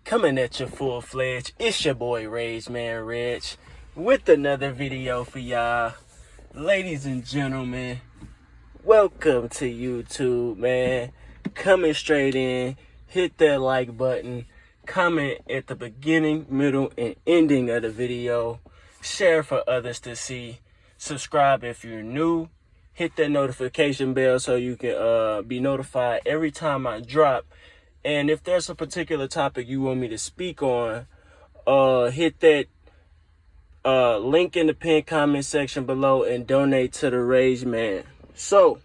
Coming at you full-fledged, it's your boy Regg, with another video for y'all. Ladies and gentlemen, welcome to YouTube, man. Coming straight in, hit that like button, comment at the beginning, middle, and ending of the video, share for others to see, subscribe if you're new, hit that notification bell so you can be notified every time I drop. And if there's a particular topic you want me to speak on, hit that link in the pinned comment section below and donate to the Regg Man. So,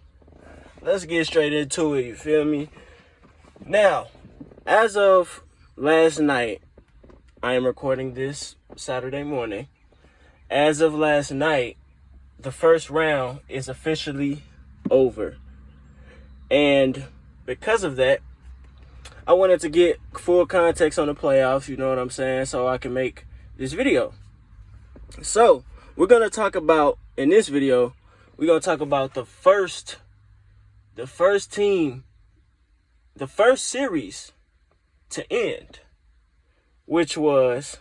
let's get straight into it, you feel me? Now, as of last night, I am recording this Saturday morning. As of last night, the first round is officially over. And because of that, I wanted to get full context on the playoffs, you know what I'm saying, so I can make this video. So, we're going to talk about, in this video, we're going to talk about the first team, the first series to end, which was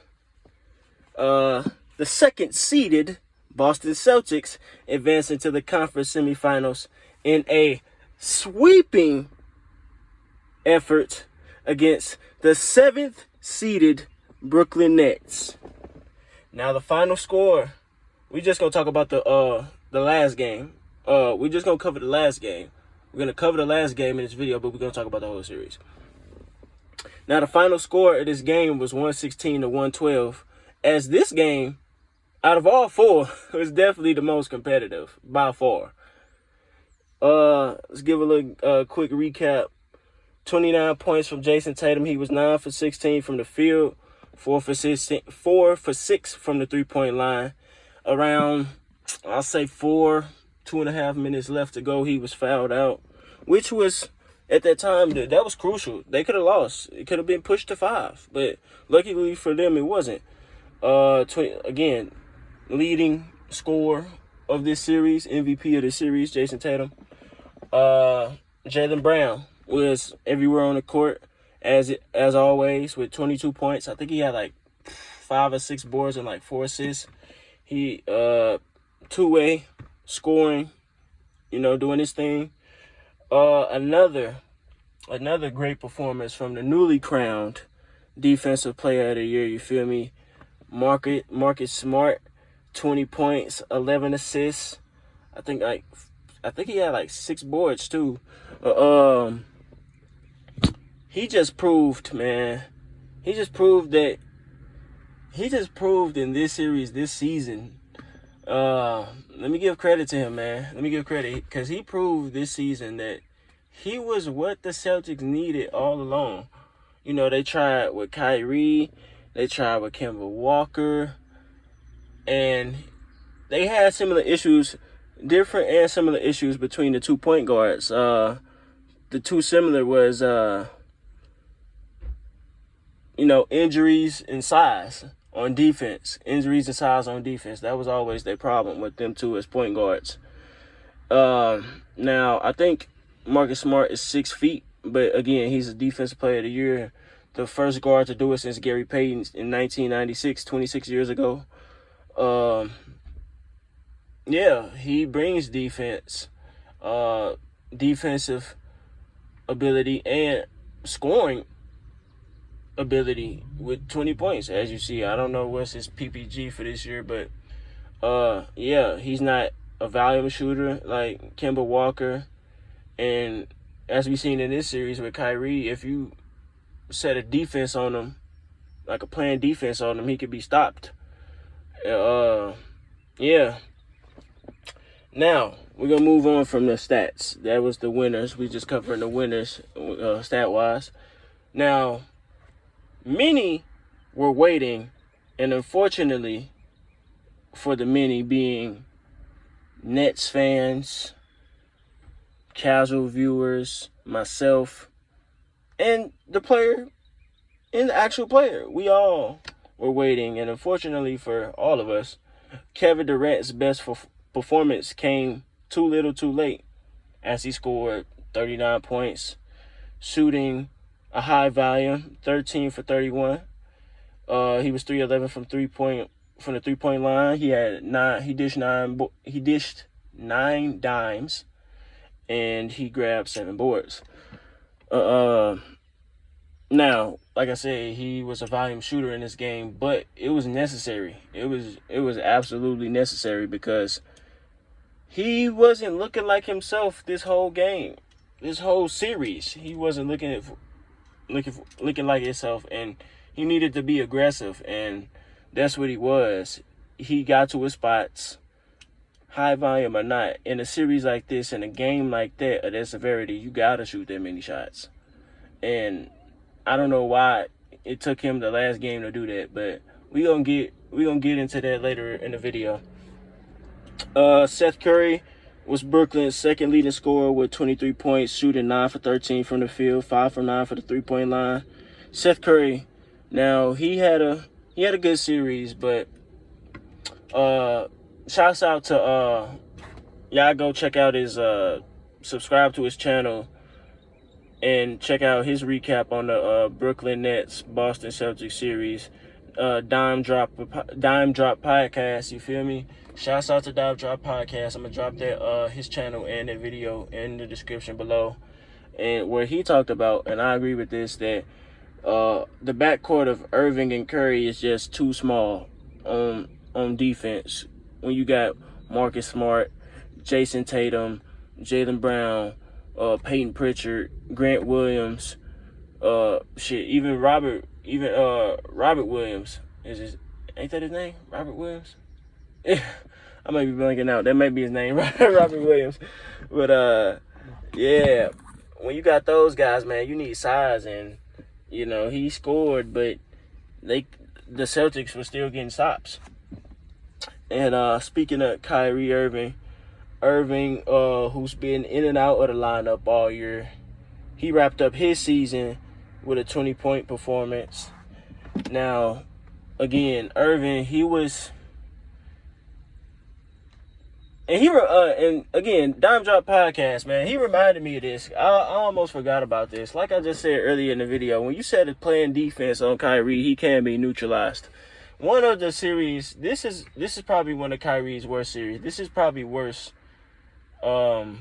the second seeded Boston Celtics advancing to the conference semifinals in a sweeping effort against the 7th seeded Brooklyn Nets. Now the final score, we just gonna talk about the last game. We just gonna cover the last game. We're gonna cover the last game in this video, but we're gonna talk about the whole series. Now the final score of this game was 116 to 112. As this game, out of all four, was definitely the most competitive by far. Let's give a little quick recap. 29 points from Jason Tatum. He was 9 for 16 from the field, 4 for 6 from the three-point line. Around, I'll say 2.5 minutes left to go, he was fouled out, which was, at that time, that was crucial. They could have lost. It could have been pushed to 5, but luckily for them, it wasn't. Again, leading scorer of this series, MVP of the series, Jason Tatum. Jaylen Brown was everywhere on the court as always with 22 points. I think he had like 5 or 6 boards and like 4 assists. He two-way scoring, doing his thing. Another great performance from the newly crowned Defensive Player of the Year. You feel me? Marcus Smart, 20 points, 11 assists. I think he had like 6 boards too. He just proved, man. He just proved in this series, this season. Let me give credit to him, man. Let me give credit, because he proved this season that he was what the Celtics needed all along. They tried with Kyrie, they tried with Kemba Walker, and they had similar issues, different and similar issues between the 2 point guards. The two similar was, injuries and size on defense. Injuries and size on defense. That was always their problem with them two as point guards. Now, I think Marcus Smart is 6 feet, but again, he's a Defensive Player of the Year. The first guard to do it since Gary Payton in 1996, 26 years ago. Yeah, he brings defense, defensive ability, and scoring ability with 20 points, as you see. I don't know what's his PPG for this year, but yeah, he's not a volume shooter like Kemba Walker. And as we've seen in this series with Kyrie, if you set a defense on him, like a planned defense on him, he could be stopped. Yeah. Now, we're going to move on from the stats. That was the winners. We just covering the winners stat-wise. Now, many were waiting, and unfortunately, for the many being Nets fans, casual viewers, myself, and the player, and the actual player, we all were waiting. And unfortunately for all of us, Kevin Durant's best performance came too little too late, as he scored 39 points, shooting a high volume, 13 for 31. He was 3-11 from the 3-point line. He dished nine dimes, and he grabbed 7 boards. Now, like I said, he was a volume shooter in this game, but it was necessary. It was absolutely necessary because he wasn't looking like himself this whole game, this whole series. He wasn't looking like himself, and he needed to be aggressive, and that's what he was. He got to his spots, high volume or not. In a series like this, in a game like that, of that severity, you gotta shoot that many shots. And I don't know why it took him the last game to do that, but we gonna get into that later in the video. Seth Curry was Brooklyn's second leading scorer with 23 points, shooting 9 for 13 from the field, 5 for 9 for the 3-point line. Seth Curry, now he had a good series, but shouts out to y'all go check out his subscribe to his channel and check out his recap on the Brooklyn Nets Boston Celtics series. Dime Drop podcast, you feel me? Shouts out to Dime Drop podcast. I'm gonna drop that his channel and that video in the description below, and where he talked about, and I agree with this, that the backcourt of Irving and Curry is just too small on defense. When you got Marcus Smart, Jason Tatum, Jaylen Brown, Peyton Pritchard, Grant Williams, even Robert Williams. Ain't that his name? Robert Williams? I might be blanking out. That might be his name, Robert Williams. But yeah, when you got those guys, man, you need size, and he scored, but the Celtics were still getting stops. And speaking of Kyrie Irving, who's been in and out of the lineup all year, he wrapped up his season with a 20-point performance. Now, again, Irving, and again, Dime Drop podcast, man, he reminded me of this. I almost forgot about this. Like I just said earlier in the video, when you said it playing defense on Kyrie, he can be neutralized. One of the series, this is probably one of Kyrie's worst series. This is probably worse. I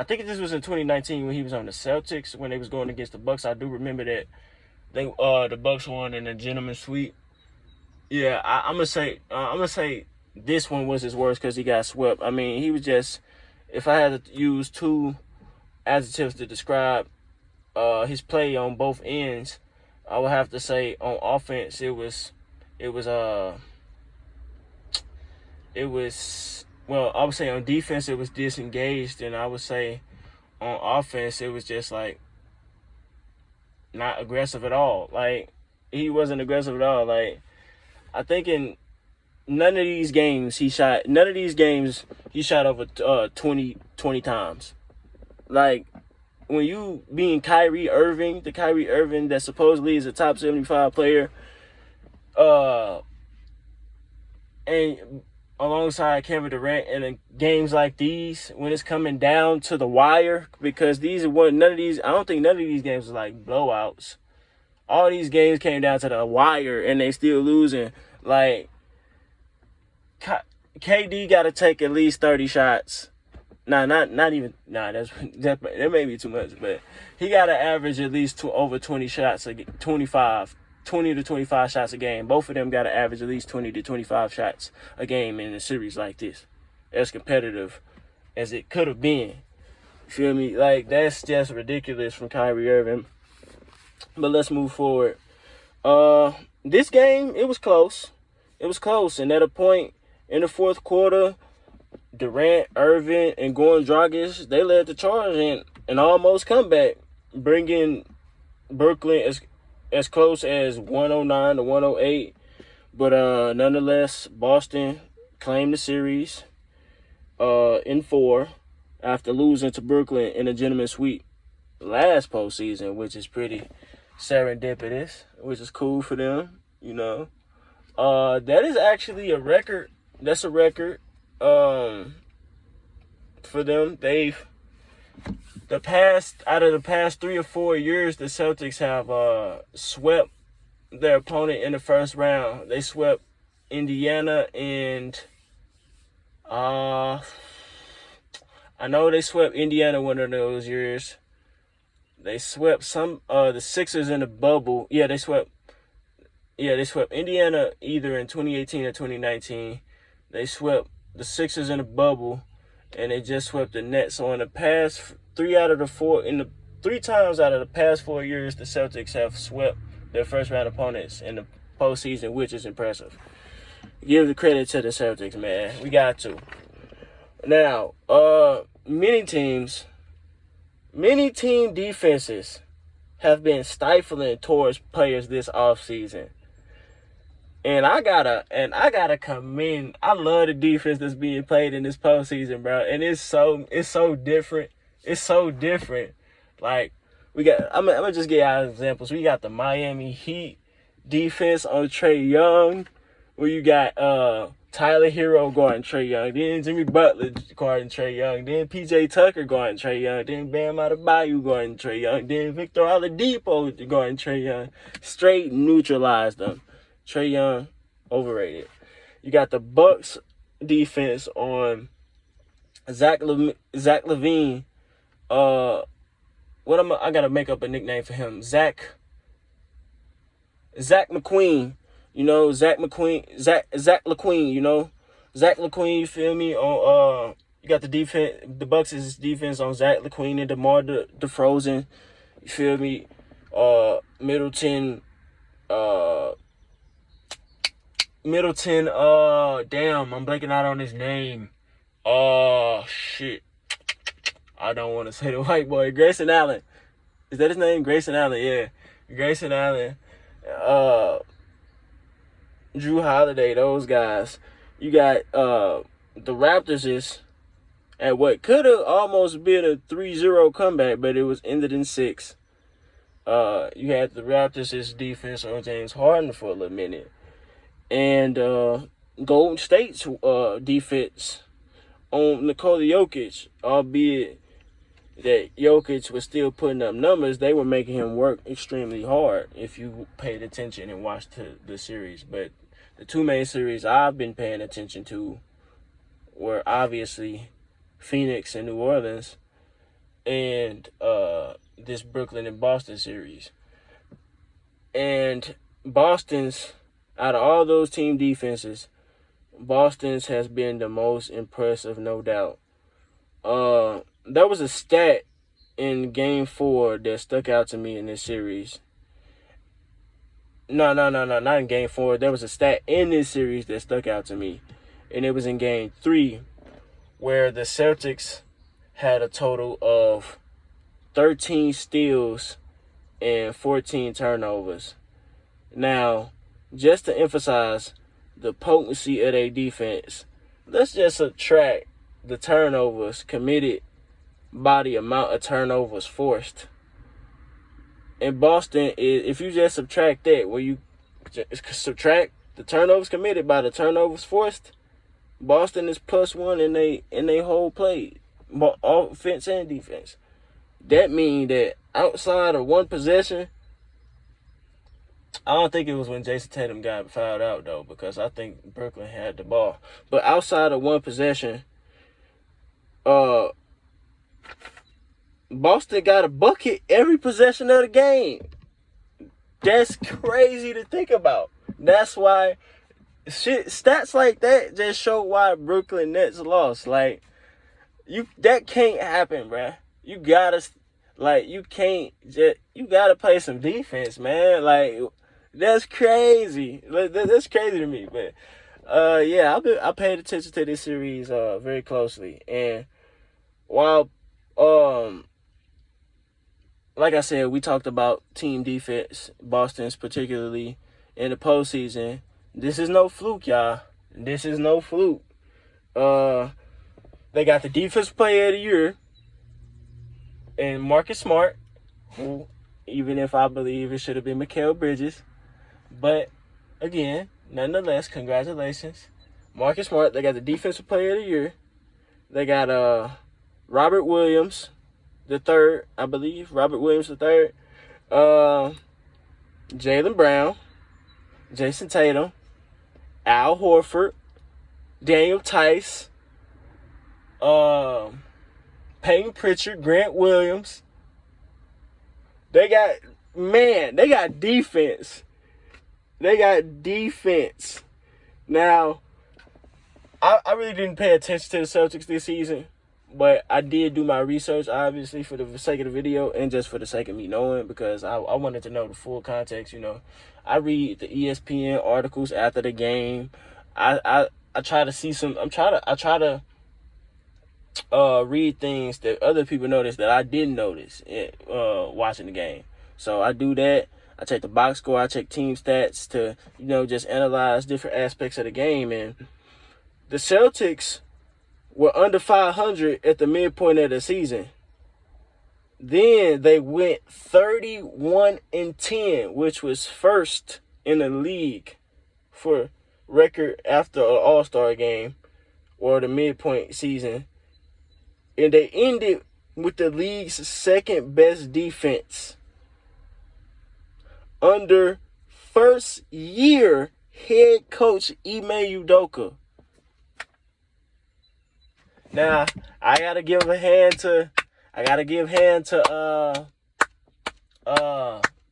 think this was in 2019 when he was on the Celtics when they was going against the Bucks. I do remember that the Bucks won in a gentleman's sweep. Yeah, I'm gonna say this one was his worst because he got swept. I mean, he was just, if I had to use 2 adjectives to describe his play on both ends, I would have to say on offense well, I would say on defense it was disengaged, and I would say on offense it was just like not aggressive at all. Like, he wasn't aggressive at all. Like, I think in none of these games he shot over 20 times. Like, when you being Kyrie Irving, the Kyrie Irving that supposedly is a top 75 player, and alongside Kevin Durant, and in games like these, when it's coming down to the wire, because I don't think none of these games was like blowouts. All these games came down to the wire, and they still losing. Like, KD got to take at least 30 shots. That may be too much, but he got to average at least over 20 shots, 20 to 25 shots a game. Both of them got to average at least 20 to 25 shots a game in a series like this, as competitive as it could have been. Feel me? Like, that's just ridiculous from Kyrie Irving. But let's move forward. This game, it was close. And at a point in the fourth quarter, Durant, Irving, and Goran Dragic, they led the charge in an almost comeback, bringing Brooklyn as close as 109 to 108. But nonetheless, Boston claimed the series in 4 after losing to Brooklyn in a gentleman's sweep last postseason, which is pretty serendipitous, which is cool for them, That is actually a record. That's a record for them. out of the past 3 or 4 years, the Celtics have swept their opponent in the first round. They swept Indiana and I know they swept Indiana one of those years. They swept the Sixers in the bubble. They swept Indiana either in 2018 or 2019. They swept the Sixers in the bubble, and they just swept the Nets. So in the past 3 times out of the past 4 years, the Celtics have swept their first round opponents in the postseason, which is impressive. Give the credit to the Celtics, man. We got to. Now, many team defenses have been stifling towards players this offseason. And I gotta commend. I love the defense that's being played in this postseason, bro. And it's so different. It's so different. Like, I'm gonna just give y'all examples. We got the Miami Heat defense on Trae Young, where you got Tyler Hero guarding Trae Young, then Jimmy Butler guarding Trae Young, then PJ Tucker guarding Trae Young, then Bam Adebayo guarding Trae Young, then Victor Oladipo guarding Trae Young. Straight neutralized them. Trae Young, overrated. You got the Bucks defense on Zach LaVine. I gotta make up a nickname for him. Zach McQueen. You know, Zach LaQueen, you know. Zach LaQueen, you feel me? On you got the Bucks' defense on Zach LaQueen and DeMar DeRozan. You feel me? Middleton, damn, I'm blanking out on his name. Oh, shit. I don't want to say the white boy. Grayson Allen. Is that his name? Grayson Allen, yeah. Grayson Allen. Drew Holiday, those guys. You got the Raptors is at what could have almost been a 3-0 comeback, but it was ended in 6. You had the Raptors' defense on James Harden for a little minute. And Golden State's defense on Nikola Jokic, albeit that Jokic was still putting up numbers, they were making him work extremely hard if you paid attention and watched the series. But the 2 main series I've been paying attention to were obviously Phoenix and New Orleans and this Brooklyn and Boston series. And Boston's, out of all those team defenses, Boston's has been the most impressive, no doubt. There was a stat in Game 4 that stuck out to me in this series. No, not in Game 4. There was a stat in this series that stuck out to me, and it was in Game 3, where the Celtics had a total of 13 steals and 14 turnovers. Now, just to emphasize the potency of their defense, let's just subtract the turnovers committed by the amount of turnovers forced. In Boston, if you just subtract that, where you subtract the turnovers committed by the turnovers forced, Boston is +1 in they whole play, offense and defense. That means that outside of one possession, I don't think it was when Jason Tatum got fouled out, though, because I think Brooklyn had the ball. But outside of one possession, Boston got a bucket every possession of the game. That's crazy to think about. That's why stats like that just show why Brooklyn Nets lost. Like, that can't happen, bruh. You gotta play some defense, man. Like, that's crazy. That's crazy to me. But I paid attention to this series very closely. And while like I said, we talked about team defense, Boston's particularly in the postseason. This is no fluke, y'all. This is no fluke. They got the defensive player of the year and Marcus Smart, who, even if I believe it should have been Mikal Bridges. But, again, nonetheless, congratulations. Marcus Smart, they got the defensive player of the year. They got Robert Williams, the third, I believe. Robert Williams the third. Jaylen Brown, Jason Tatum, Al Horford, Daniel Tice, Peyton Pritchard, Grant Williams. They got defense. They got defense. Now, I really didn't pay attention to the Celtics this season, but I did do my research, obviously, for the sake of the video and just for the sake of me knowing, because I wanted to know the full context, you know. I read the ESPN articles after the game. I try to see some. I try to read things that other people notice that I didn't notice watching the game. So I do that. I check the box score. I check team stats to, you know, just analyze different aspects of the game. And the Celtics were under 500 at the midpoint of the season. Then they went 31-10, which was first in the league for record after an All-Star game or the midpoint season. And they ended with the league's second best defense under first-year head coach Ime Udoka. Now, I gotta give hand to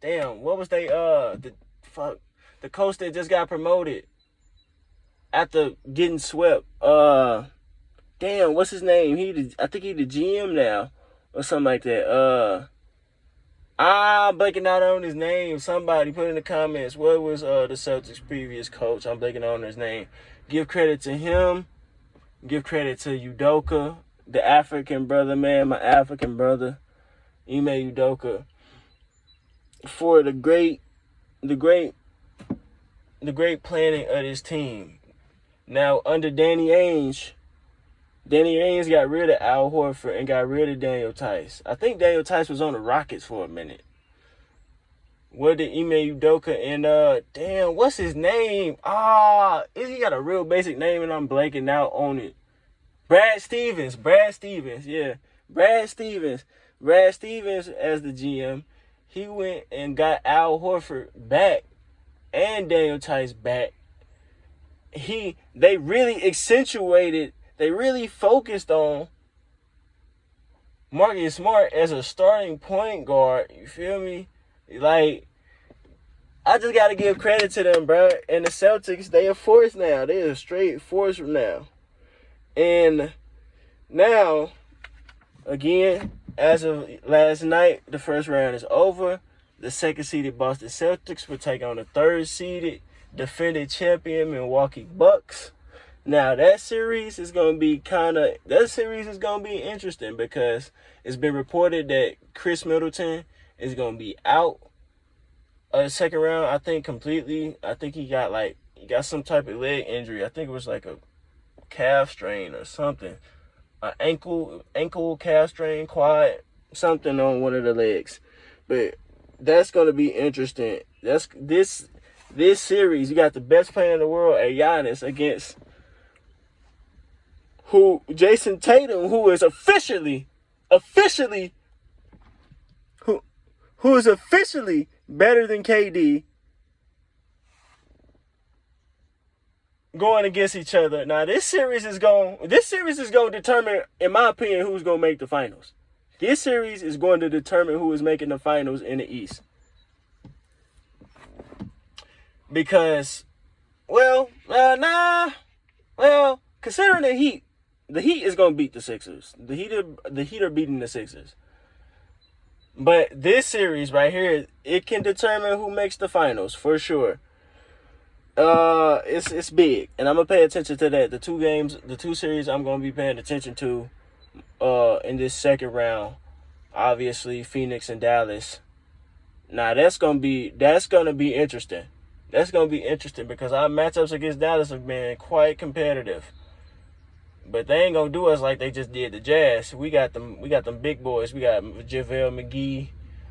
damn, what was they the coach that just got promoted after getting swept. Damn, what's his name? I think he the GM now or something like that. I'm blanking out on his name. Somebody put in the comments, what was the Celtics' previous coach? I'm blanking on his name. Give credit to him. Give credit to Udoka, the African brother, man, my African brother, Ime Udoka, for the great planning of this team. Now, under Danny Ainge got rid of Al Horford and got rid of Daniel Tice. I think Daniel Tice was on the Rockets for a minute. What did Ime Udoka and damn, what's his name? He got a real basic name and I'm blanking out on it. Brad Stevens, yeah. Brad Stevens as the GM. He went and got Al Horford back and Daniel Tice back. They really focused on Marcus Smart as a starting point guard. You feel me? Like, I just got to give credit to them, bro. And the Celtics, they a force now. They a straight force from now. And now, again, as of last night, the first round is over. The second-seeded Boston Celtics will take on the third-seeded defending champion Milwaukee Bucks. Now, that series is going to be interesting because it's been reported that Chris Middleton is going to be out the second round, I think, completely. I think he got some type of leg injury. I think it was like a calf strain or something. An ankle, calf strain, quad, something on one of the legs. But that's going to be interesting. This series, you got the best player in the world at Giannis against Jason Tatum, who is officially better than KD, going against each other. Now this series is going to determine, in my opinion, who's going to make the finals. This series is going to determine who is making the finals in the East. Because, considering the Heat is going to beat the Sixers. The Heat are beating the Sixers. But this series right here, it can determine who makes the finals for sure. It's big, and I'm gonna pay attention to that. The two series I'm gonna be paying attention to, in this second round, obviously Phoenix and Dallas. Now that's gonna be interesting. That's gonna be interesting because our matchups against Dallas have been quite competitive. But they ain't gonna do us like they just did the Jazz. We got them big boys. We got JaVale McGee,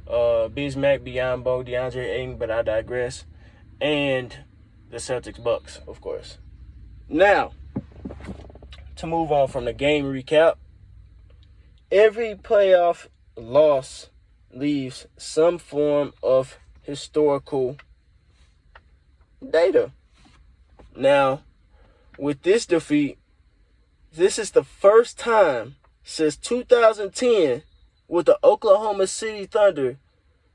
Bismack Biyombo, DeAndre Ayton, but I digress. And the Celtics Bucks, of course. Now, to move on from the game recap, every playoff loss leaves some form of historical data. Now, with this defeat, this is the first time since 2010 with the Oklahoma City Thunder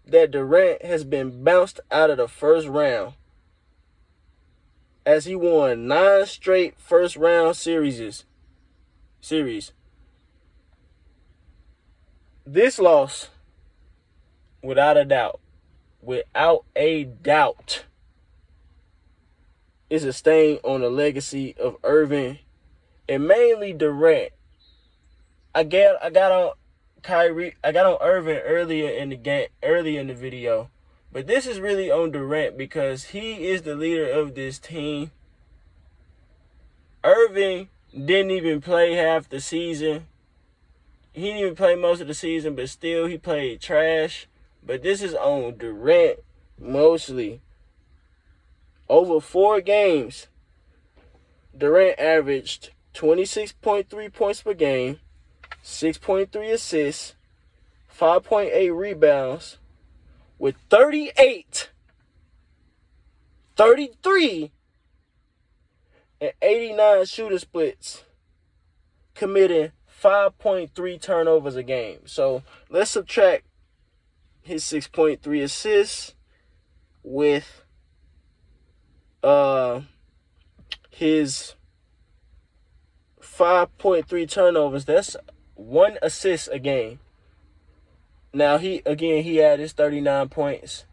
that Durant has been bounced out of the first round, as he won 9 straight first round series. This loss, without a doubt, is a stain on the legacy of Irving and mainly Durant. I got on Irving earlier in the video, but this is really on Durant because he is the leader of this team. Irving didn't even play half the season. He didn't even play most of the season, but still he played trash. But this is on Durant mostly. Over 4 games, Durant averaged 26.3 points per game, 6.3 assists, 5.8 rebounds, with 38, 33, and 89 shooter splits, committing 5.3 turnovers a game. So let's subtract his 6.3 assists with his 5.3 turnovers. That's 1 assist a game. Now he had his 39 points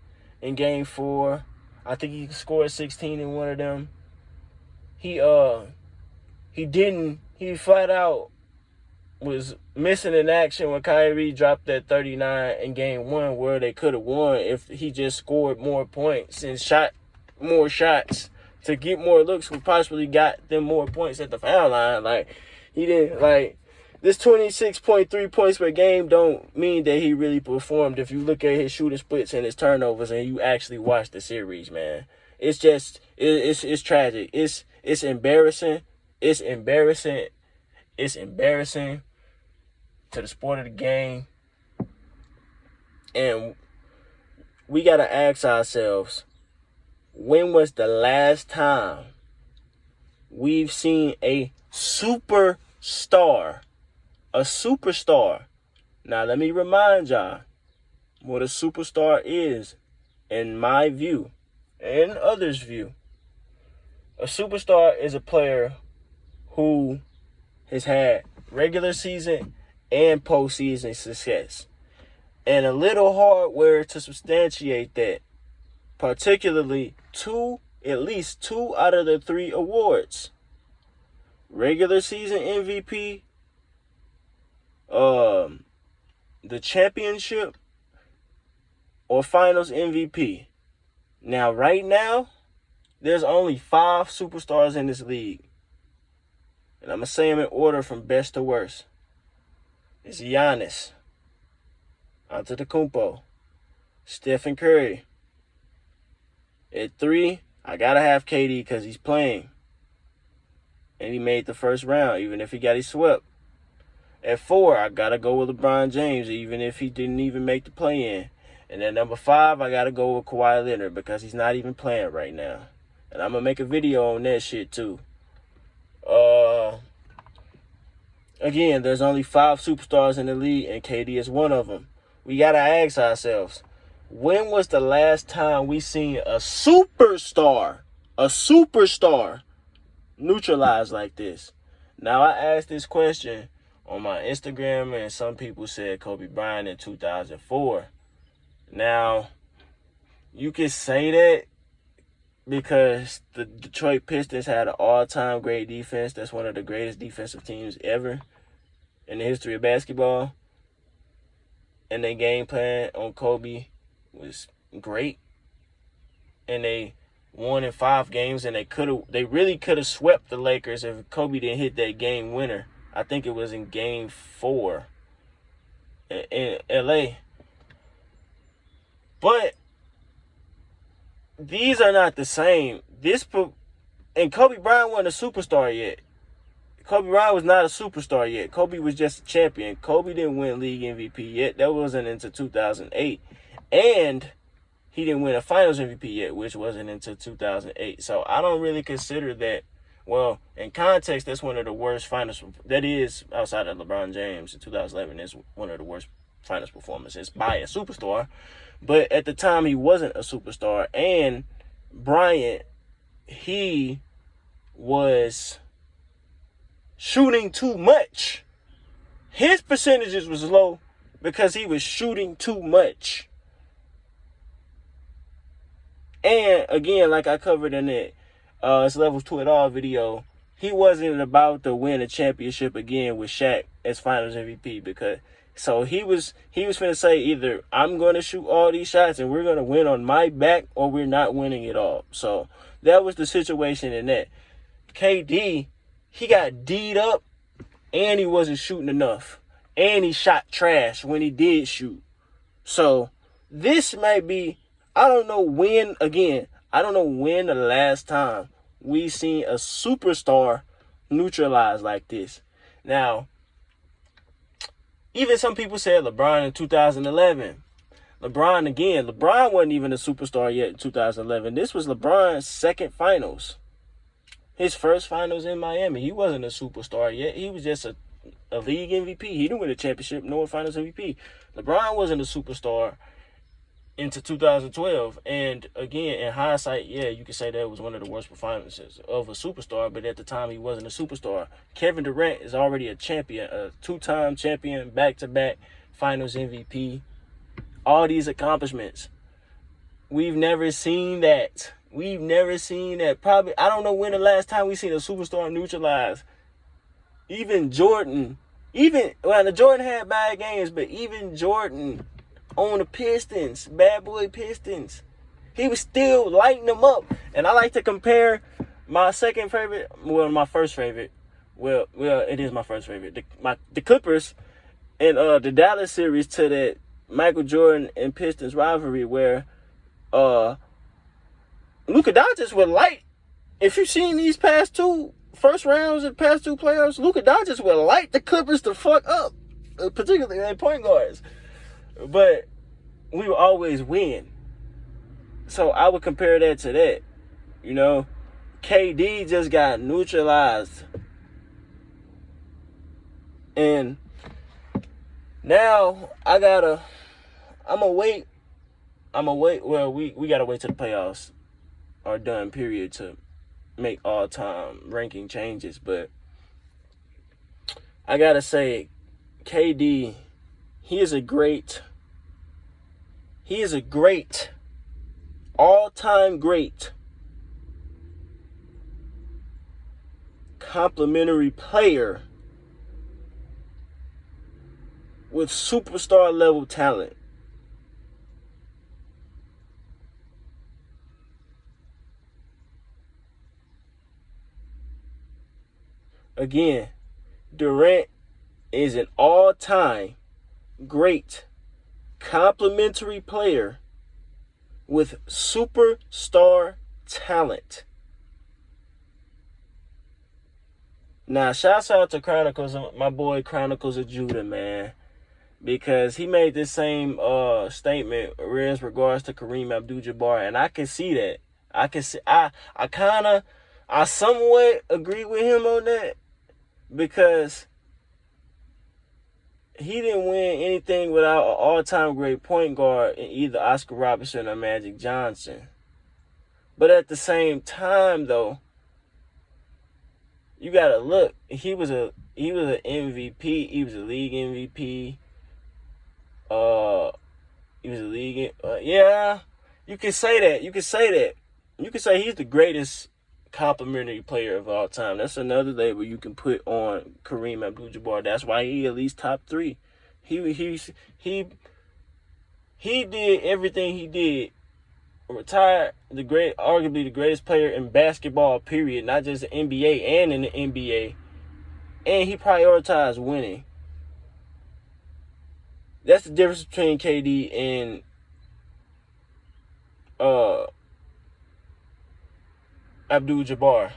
in game 4. I think he scored 16 in one of them. He flat out was missing in action when Kyrie dropped that 39 in game 1, where they could have won if he just scored more points and shot more shots to get more looks, who possibly got them more points at the foul line. He didn't, this 26.3 points per game don't mean that he really performed if you look at his shooting splits and his turnovers and you actually watch the series, man. It's just, it's tragic. It's embarrassing. It's embarrassing. It's embarrassing to the sport of the game. And we got to ask ourselves, when was the last time we've seen a superstar? A superstar. Now, let me remind y'all what a superstar is, in my view and others' view. A superstar is a player who has had regular season and postseason success, and a little hardware to substantiate that, particularly at least two out of the 3 awards: regular season MVP, the championship, or finals MVP. Now, right now, there's only 5 superstars in this league. And I'm going to say them in order from best to worst. It's Giannis, Antetokounmpo, Stephen Curry. At 3, I got to have KD because he's playing. And he made the first round, even if he got swept. At 4, I got to go with LeBron James, even if he didn't even make the play-in. And at number 5, I got to go with Kawhi Leonard because he's not even playing right now. And I'm going to make a video on that shit too. Again, there's only 5 superstars in the league, and KD is one of them. We got to ask ourselves, when was the last time we seen a superstar neutralized like this? Now, I asked this question on my Instagram, and some people said Kobe Bryant in 2004. Now, you can say that because the Detroit Pistons had an all-time great defense. That's one of the greatest defensive teams ever in the history of basketball. And their game plan on Kobe was great. And they won in 5 games, and they really could have swept the Lakers if Kobe didn't hit that game winner. I think it was in game 4 in LA. But these are not the same. And Kobe Bryant wasn't a superstar yet. Kobe Bryant was not a superstar yet. Kobe was just a champion. Kobe didn't win league MVP yet. That wasn't until 2008. And he didn't win a finals MVP yet, which wasn't until 2008. So I don't really consider that, well, in context, that's one of the worst finals. That is, outside of LeBron James in 2011, is one of the worst finals performances by a superstar. But at the time, he wasn't a superstar. And Bryant, he was shooting too much. His percentages was low because he was shooting too much. And again, like I covered in it, it's Levels to It All video, he wasn't about to win a championship again with Shaq as finals MVP, because so he was finna say either I'm gonna shoot all these shots and we're gonna win on my back, or we're not winning at all. So that was the situation in that. KD, he got D'd up and he wasn't shooting enough. And he shot trash when he did shoot. So this might be, I don't know when the last time we seen a superstar neutralized like this. Now, even some people said LeBron in 2011. LeBron wasn't even a superstar yet in 2011. This was LeBron's second finals. His first finals in Miami. He wasn't a superstar yet. He was just a league MVP. He didn't win a championship, nor a finals MVP. LeBron wasn't a superstar into 2012. And again, in hindsight, yeah, you could say that was one of the worst performances of a superstar, but at the time he wasn't a superstar. Kevin Durant is already a champion, a two-time champion, back-to-back finals MVP. All these accomplishments. We've never seen that. Probably, I don't know when the last time we seen a superstar neutralized. Even Jordan, the Jordan had bad games, but even Jordan on the Pistons, bad boy Pistons, he was still lighting them up. And I like to compare my second favorite, my first favorite. Well, it is my first favorite. The Clippers and the Dallas series to that Michael Jordan and Pistons rivalry, where Luka Doncic was light. If you've seen these past two first rounds and past two playoffs, Luka Doncic will light the Clippers the fuck up, particularly their point guards. But we will always win. So I would compare that to that. You know, KD just got neutralized. And now I'm gonna wait. Well, we gotta wait till the playoffs are done, period, to make all-time ranking changes. But I gotta say, KD, he is a great all-time great complimentary player with superstar level talent. Again, Durant is an all-time great complimentary player with superstar talent. Now, shouts out to Chronicles, my boy Chronicles of Judah, man, because he made this same statement in regards to Kareem Abdul-Jabbar, and I can see that. I somewhat agree with him on that, because he didn't win anything without an all-time great point guard in either Oscar Robertson or Magic Johnson. But at the same time, though, you gotta look. He was an MVP. He was a league MVP. He was a league. Yeah, you can say that. You can say he's the greatest complimentary player of all time. That's another label you can put on Kareem Abdul-Jabbar. That's why he at least top 3. He did everything he did. Retired arguably the greatest player in basketball, period, not just the NBA and in the NBA. And he prioritized winning. That's the difference between KD and Abdul-Jabbar.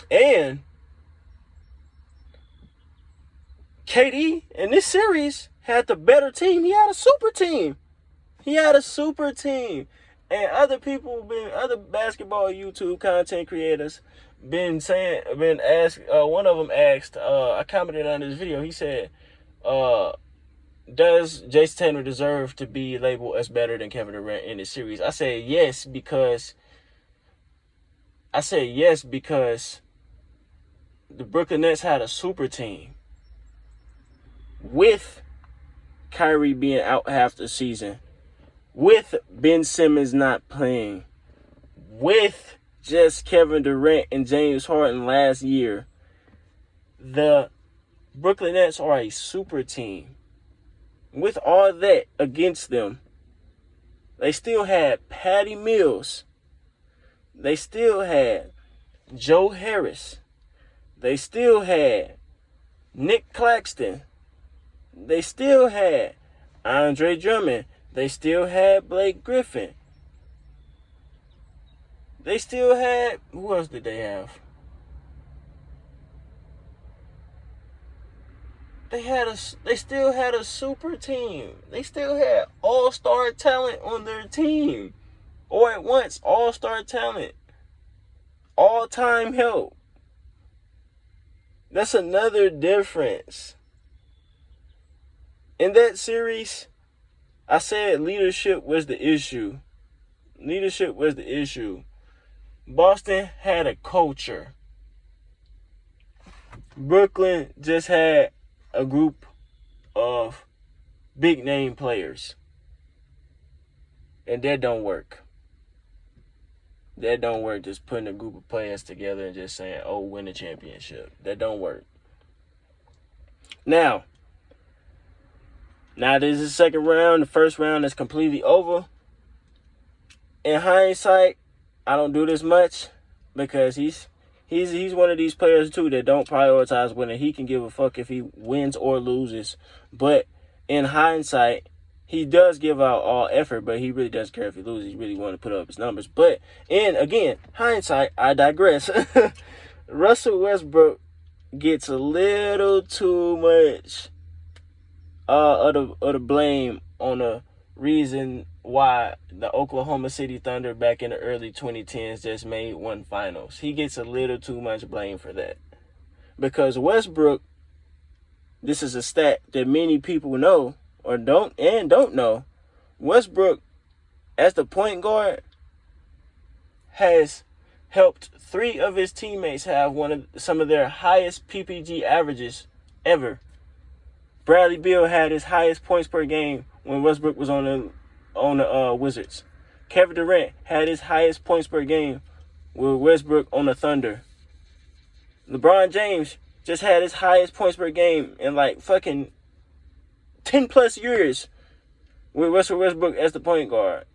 And KD in this series had the better team. He had a super team. And other basketball YouTube content creators one of them asked, I commented on this video, he said, does Jason Tatum deserve to be labeled as better than Kevin Durant in this series? I said yes because the Brooklyn Nets had a super team with Kyrie being out half the season, with Ben Simmons not playing, with just Kevin Durant and James Harden last year. The Brooklyn Nets are a super team. With all that against them, they still had Patty Mills. They still had Joe Harris. They still had Nick Claxton. They still had Andre Drummond. They still had Blake Griffin. They still had, who else did they have? They still had a super team. They still had all-star talent on their team. Or at once, all-star talent. All-time help. That's another difference. In that series, I said leadership was the issue. Boston had a culture. Brooklyn just had a group of big name players. And that don't work. Just putting a group of players together and just saying, oh, win the championship. That don't work. Now this is the second round. The first round is completely over. In hindsight, I don't do this much because he's one of these players too that don't prioritize winning. He can give a fuck if he wins or loses. But in hindsight, he does give out all effort, but he really doesn't care if he loses. He really wants to put up his numbers. But again, hindsight, I digress. Russell Westbrook gets a little too much of the blame on the reason why the Oklahoma City Thunder back in the early 2010s just made one finals. He gets a little too much blame for that. Because Westbrook, this is a stat that many people know or don't know. Westbrook, as the point guard, has helped 3 of his teammates have some of their highest PPG averages ever. Bradley Beal had his highest points per game when Westbrook was on the Wizards. Kevin Durant had his highest points per game with Westbrook on the Thunder. LeBron James just had his highest points per game in like fucking 10 plus years with Russell Westbrook as the point guard.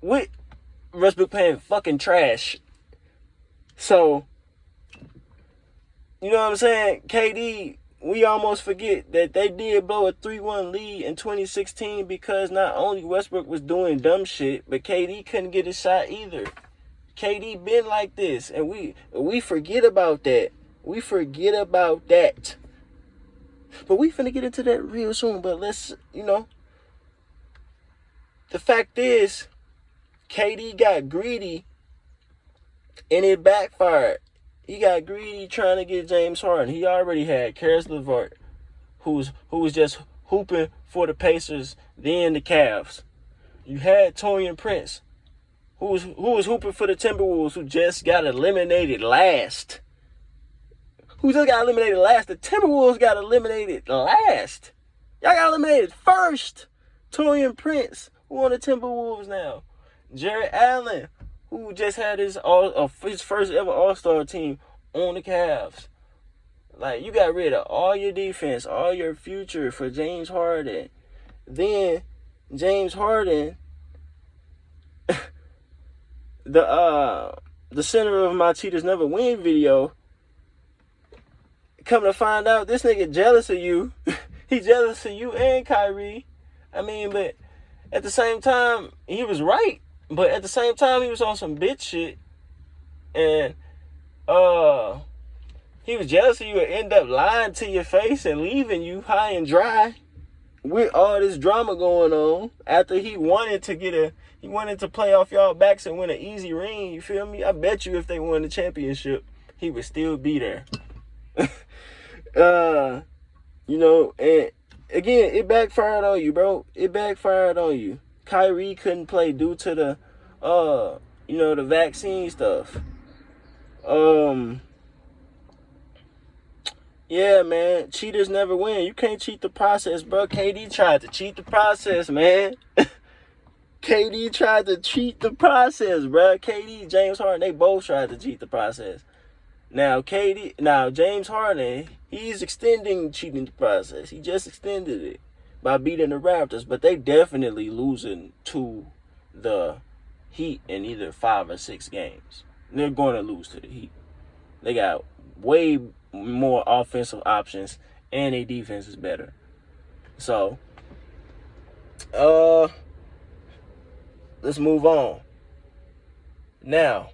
With Westbrook playing fucking trash. So, you know what I'm saying? KD, we almost forget that they did blow a 3-1 lead in 2016 because not only Westbrook was doing dumb shit, but KD couldn't get a shot either. KD been like this, and we forget about that. But we finna get into that real soon. But let's, the fact is, KD got greedy, and it backfired. He got greedy trying to get James Harden. He already had Karis LeVert, who was just hooping for the Pacers, then the Cavs. You had Taurean Prince, who was hooping for the Timberwolves, who just got eliminated last. The Timberwolves got eliminated last. Y'all got eliminated first. Taurean Prince, who on the Timberwolves now. Jared Allen, who just had his first ever All-Star team on the Cavs. Like, you got rid of all your defense, all your future for James Harden. Then James Harden, the center of my Cheaters Never Win video, come to find out, this nigga jealous of you. He jealous of you and Kyrie. I mean, but at the same time, he was right. But at the same time, he was on some bitch shit. And He was jealous of you and end up lying to your face and leaving you high and dry with all this drama going on after he wanted to play off y'all backs and win an easy ring. You feel me? I bet you if they won the championship, he would still be there. You know, and again, it backfired on you, bro. It backfired on you. Kyrie couldn't play due to the the vaccine stuff. Yeah, man. Cheaters never win. You can't cheat the process, bro. KD tried to cheat the process, man. KD tried to cheat the process, bro. KD, James Harden, they both tried to cheat the process. Now, James Harden, he's extending cheating the process. He just extended it by beating the Raptors, but they definitely losing to the Heat in either 5 or 6 games. They're going to lose to the Heat. They got way more offensive options, and their defense is better. So, let's move on. Now,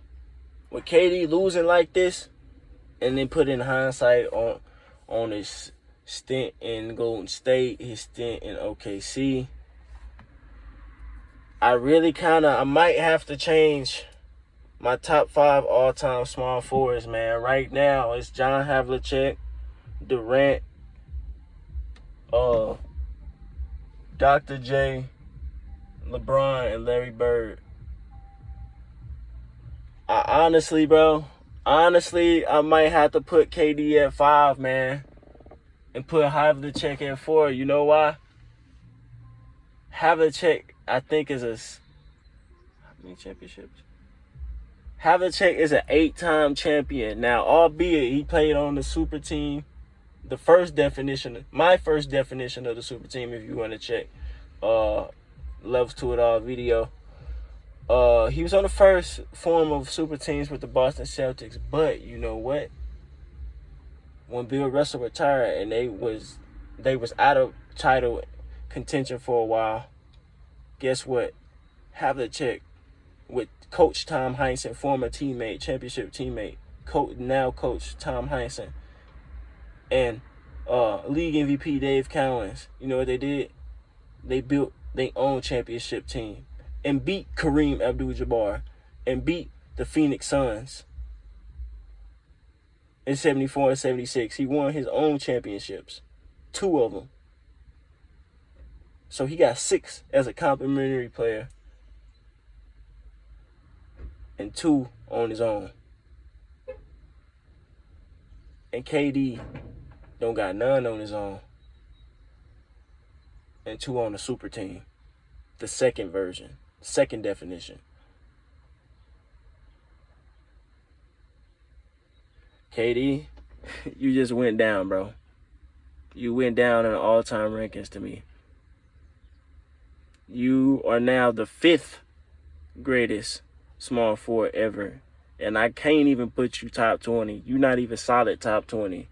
with KD losing like this, and then put in hindsight on his stint in Golden State, his stint in OKC, I might have to change my top 5 all-time small forwards, man. Right now, it's John Havlicek, Durant, Dr. J, LeBron, and Larry Bird. Honestly, I might have to put KD at 5, man, and put Havlicek at 4. You know why? Havlicek, I think, is how many championships? Havlicek is an 8-time champion. Now, albeit he played on the super team, my first definition of the super team, if you want to check Loves to It All video. He was on the first form of super teams with the Boston Celtics, but you know what? When Bill Russell retired and they was out of title contention for a while, guess what? Havlicek with Coach Tom Heinsohn, former teammate, championship teammate, Coach Tom Heinsohn, and league MVP Dave Cowens. You know what they did? They built their own championship team and beat Kareem Abdul-Jabbar and beat the Phoenix Suns in 74 and 76. He won his own championships, 2 of them. So he got 6 as a complimentary player and 2 on his own. And KD don't got none on his own and 2 on the super team, the second version, second definition. KD, you just went down, bro. You went down in the all-time rankings to me. You are now the 5th greatest small forward ever. And I can't even put you top 20. You're not even solid top 20.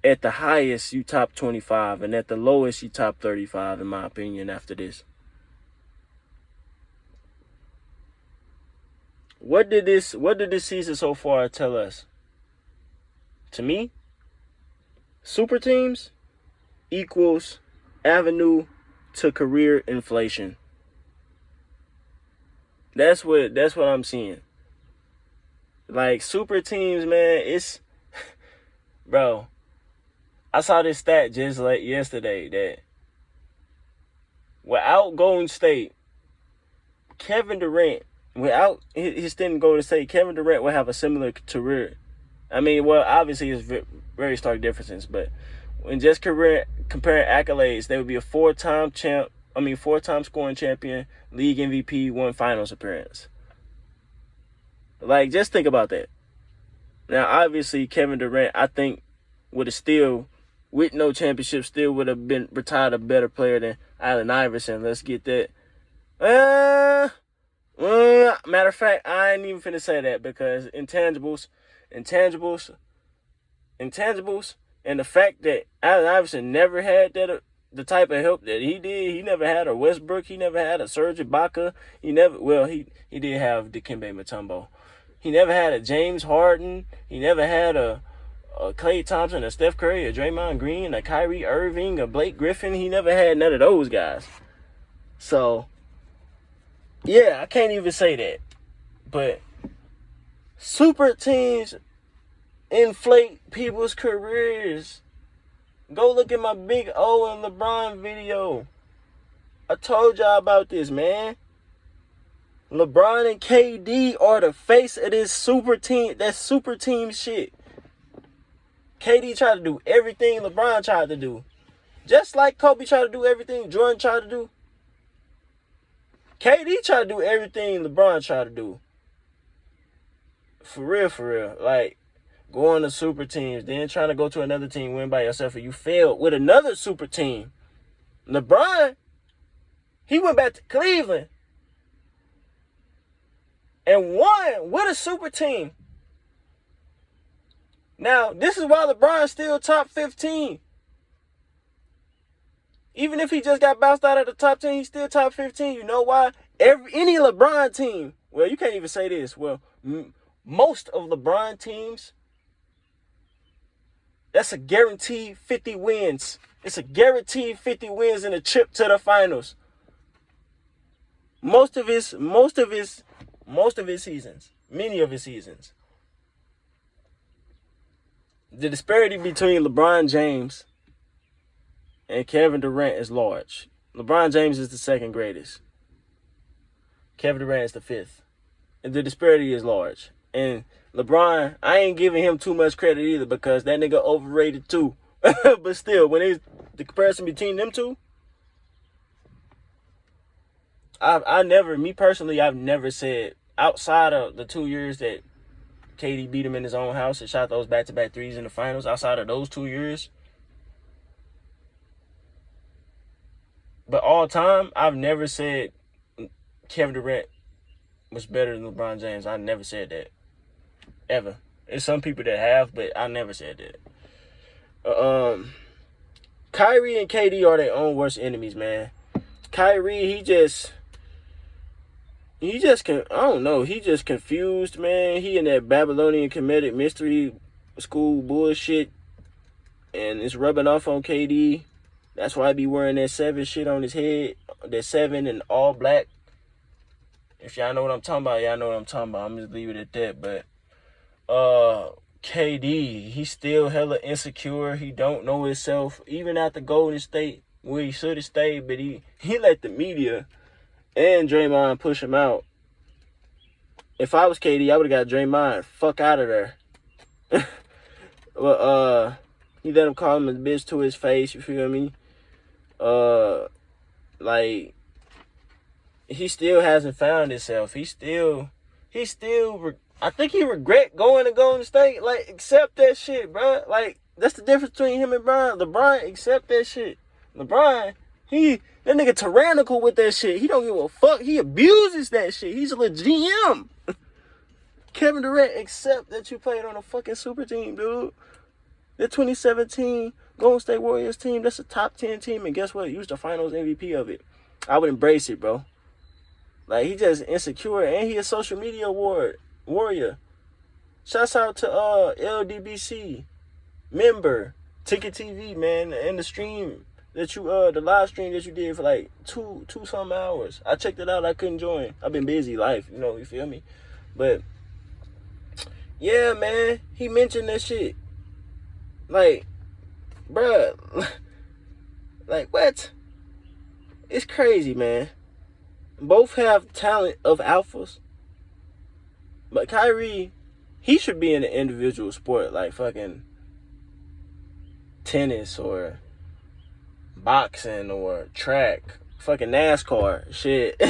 At the highest, you top 25. And at the lowest, you top 35, in my opinion, after this. What did this season so far tell us? To me, super teams equals avenue to career inflation. That's what I'm seeing. Like, super teams, man, it's bro. I saw this stat just like yesterday that without Golden State, Kevin Durant, without his stint in Golden State, Kevin Durant will have a similar career. I mean, well, obviously it's very stark differences, but when just comparing accolades, they would be a 4-time champ. 4-time scoring champion, league MVP, 1 finals appearance. Like, just think about that. Now, obviously, Kevin Durant, I think, would have still, with no championship, still would have been retired a better player than Allen Iverson. Let's get that. Matter of fact, I ain't even finna say that because intangibles, and the fact that Allen Iverson never had that the type of help that he did. He never had a Westbrook. He never had a Serge Ibaka. He did have Dikembe Mutombo. He never had a James Harden. He never had a Klay Thompson, a Steph Curry, a Draymond Green, a Kyrie Irving, a Blake Griffin. He never had none of those guys. So, yeah, I can't even say that. But super teams inflate people's careers. Go look at my Big O and LeBron video. I told y'all about this, man. LeBron and KD are the face of this super team. That super team shit. KD tried to do everything LeBron tried to do. Just like Kobe tried to do everything Jordan tried to do. KD tried to do everything LeBron tried to do. For real. Like, going to super teams, then trying to go to another team, win by yourself, and you failed with another super team. LeBron, he went back to Cleveland and won with a super team. Now, this is why LeBron's still top 15. Even if he just got bounced out of the top 10, he's still top 15. You know why? Any LeBron team, well, you can't even say this. Well, most of LeBron teams, that's a guaranteed 50 wins. It's a guaranteed 50 wins and a trip to the finals. Most of his seasons, many of his seasons. The disparity between LeBron James and Kevin Durant is large. LeBron James is the second greatest. Kevin Durant is the fifth. And the disparity is large. And LeBron, I ain't giving him too much credit either because that nigga overrated too. But still, when it's the comparison between them two, I've never said, outside of the 2 years that KD beat him in his own house and shot those back-to-back threes in the finals, outside of those 2 years, but all time, I've never said Kevin Durant was better than LeBron James. I never said that. Ever. There's some people that have, but I never said that. Kyrie and KD are their own worst enemies, man. Kyrie, he just confused, man. He in that Babylonian comedic mystery school bullshit, and it's rubbing off on KD. That's why I be wearing that 7 shit on his head, that 7 and all black. If y'all know what I'm talking about, y'all know what I'm talking about. I'm just leave it at that. But KD, he's still hella insecure. He don't know himself. Even after Golden State, where he should have stayed, but he let the media and Draymond push him out. If I was KD, I would have got Draymond fuck out of there. Well, he let him call him a bitch to his face, you feel me? Like, he still hasn't found himself. I think he regret going to Golden State. Like, accept that shit, bro. Like, that's the difference between him and LeBron. LeBron, accept that shit. LeBron, that nigga tyrannical with that shit. He don't give a fuck. He abuses that shit. He's a legit GM. Kevin Durant, accept that you played on a fucking super team, dude. The 2017 Golden State Warriors team, that's a top 10 team, and guess what? You was the finals MVP of it. I would embrace it, bro. Like, he just insecure, and he a social media warrior. Shouts out to LDBC member, Ticket TV, man, and the stream that you the live stream that you did for like two some hours. I checked it out. I couldn't join. I've been busy, life, you feel me? But yeah, man, he mentioned that shit. Like, bruh, like, what? It's crazy, man. Both have talent of alphas. But Kyrie, he should be in an individual sport like fucking tennis or boxing or track, fucking NASCAR, shit.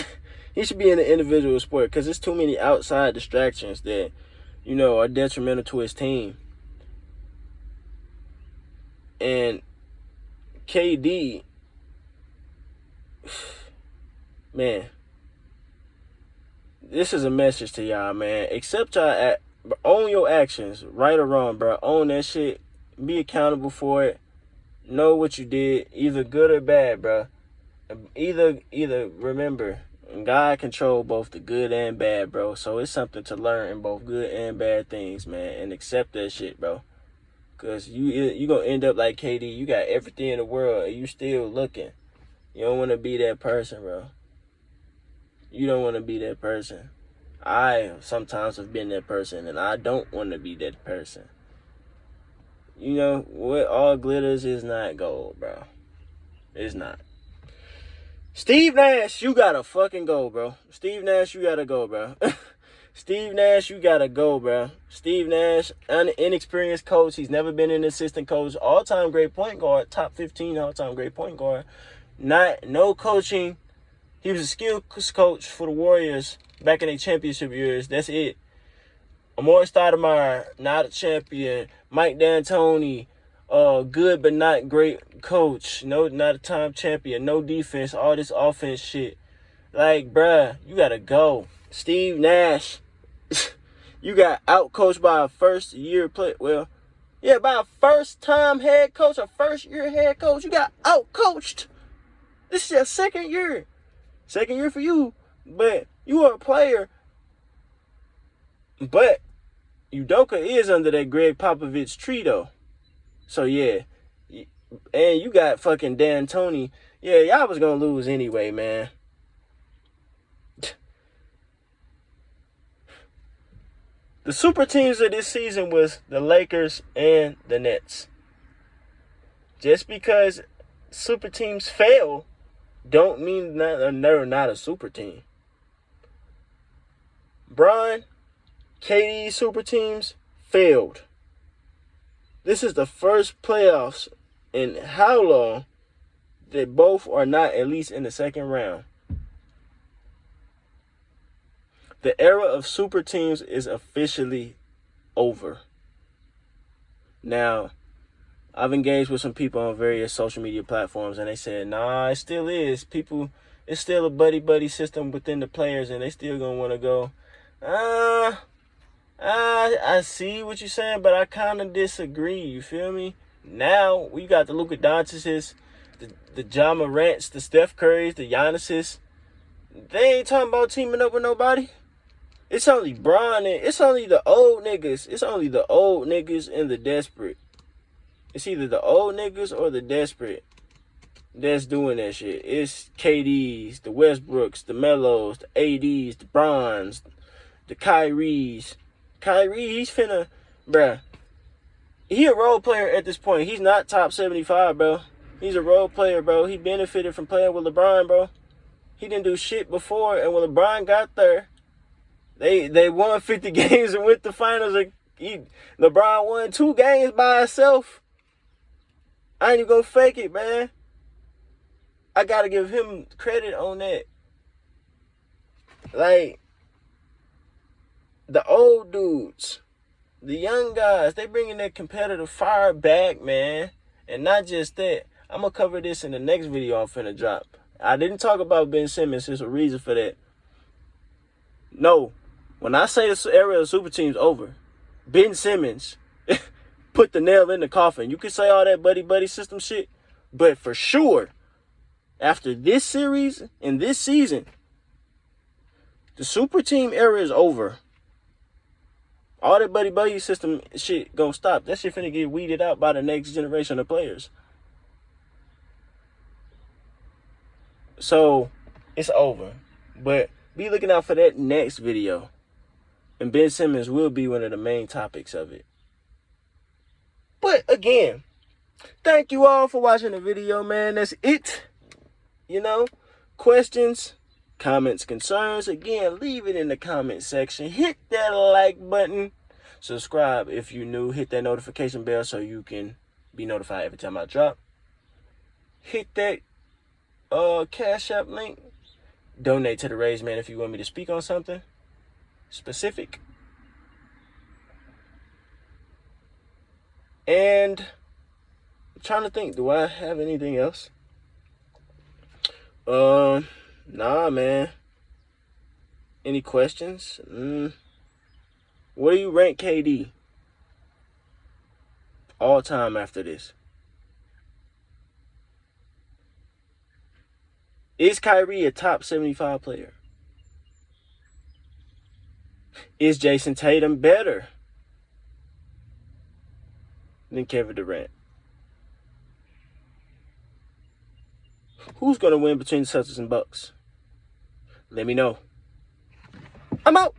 He should be in an individual sport because there's too many outside distractions that, are detrimental to his team. And KD, man, this is a message to y'all, man. Accept y'all, own your actions, right or wrong, bro. Own that shit. Be accountable for it. Know what you did, either good or bad, bro. Either remember, And God control both the good and bad, bro. So it's something to learn in both good and bad things, man. And accept that shit, bro. Because you going to end up like KD. You got everything in the world and you still looking. You don't want to be that person, bro. You don't want to be that person. I sometimes have been that person, and I don't want to be that person. You know, what all glitters is not gold, bro. It's not. Steve Nash, you gotta fucking go, bro. Steve Nash, you gotta go, bro. Steve Nash, you gotta go, bro. Steve Nash, an inexperienced coach. He's never been an assistant coach. All-time great point guard. Top 15 all-time great point guard. No coaching. He was a skills coach for the Warriors back in their championship years. That's it. Amore Stoudemire, not a champion. Mike D'Antoni, good but not great coach. No, not a time champion. No defense. All this offense shit. Like, bruh, you gotta go. Steve Nash, you got outcoached by a first-year player. Well, yeah, by a first-time head coach, a first-year head coach. You got outcoached. This is your second year. Second year for you. But you are a player. But Udoka is under that Greg Popovich tree, though. So, yeah. And you got fucking D'Antoni. Yeah, y'all was going to lose anyway, man. The super teams of this season was the Lakers and the Nets. Just because super teams fail don't mean they're not a super team. Bron, KD super teams failed. This is the first playoffs in how long that both are not at least in the second round. The era of super teams is officially over. Now, I've engaged with some people on various social media platforms, and they said, nah, it still is. It's still a buddy-buddy system within the players, and they still going to want to go. I see what you're saying, but I kind of disagree. You feel me? Now, we got the Luka Doncic's, the Ja Morant's, the Steph Curry's, the Giannis's. They ain't talking about teaming up with nobody. It's only Bron and it's only the old niggas. It's only the old niggas and the desperate. It's either the old niggas or the desperate that's doing that shit. It's KDs, the Westbrooks, the Melos, the ADs, the Brons, the Kyries. Kyrie, he's finna, bruh. He a role player at this point. He's not top 75, bro. He's a role player, bro. He benefited from playing with LeBron, bro. He didn't do shit before, and when LeBron got there, they won 50 games and went to finals. LeBron won 2 games by himself. I ain't even gonna fake it, man. I gotta give him credit on that. Like, the old dudes, the young guys, they bringing that competitive fire back, man. And not just that. I'm gonna cover this in the next video I'm finna drop. I didn't talk about Ben Simmons. There's a reason for that. No. When I say this era of super teams over, Ben Simmons put the nail in the coffin. You can say all that buddy-buddy system shit, but for sure, after this series and this season, the super team era is over. All that buddy-buddy system shit gonna stop. That shit finna get weeded out by the next generation of players. So, it's over. But be looking out for that next video. And Ben Simmons will be one of the main topics of it. But again, thank you all for watching the video, man. That's it. You know, questions, comments, concerns. Again, leave it in the comment section. Hit that like button. Subscribe if you're new. Hit that notification bell so you can be notified every time I drop. Hit that Cash App link. Donate to the Raise Man if you want me to speak on something specific. And I'm trying to think, do I have anything else? Nah, man. Any questions? Where do you rank KD all time after this? Is Kyrie a top 75 player? Is Jason Tatum better than Kevin Durant? Who's going to win between the Celtics and Bucks? Let me know. I'm out.